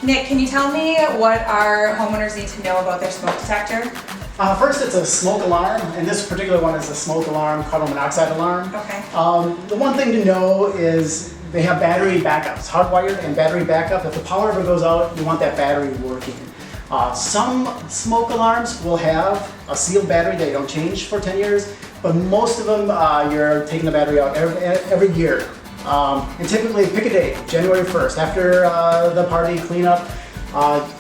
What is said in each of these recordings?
Nick, can you tell me what our homeowners need to know about their smoke detector? First, it's a smoke alarm, and this particular one is a smoke alarm, carbon monoxide alarm. Okay. The one thing to know is they have battery backups, hardwired and battery backup. If the power ever goes out, you want that battery working. Some smoke alarms will have a sealed battery that you don't change for 10 years, but most of them, you're taking the battery out every year. And typically pick a date, January 1st, after the party cleanup,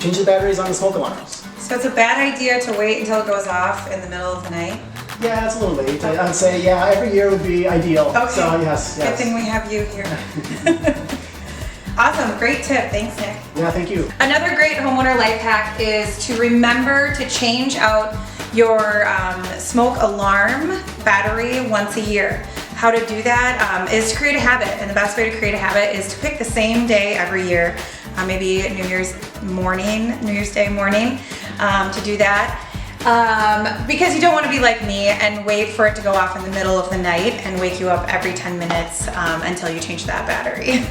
change the batteries on the smoke alarms. So it's a bad idea to wait until it goes off in the middle of the night? Yeah, it's a little late. I'd say, yeah, every year would be ideal. Okay. So yes. Good thing we have you here. Awesome, great tip. Thanks, Nick. Yeah, thank you. Another great homeowner life hack is to remember to change out your smoke alarm battery once a year. How to do that is to create a habit, and the best way to create a habit is to pick the same day every year, maybe New Year's Day morning, to do that. Because you don't want to be like me and wait for it to go off in the middle of the night and wake you up every 10 minutes until you change that battery.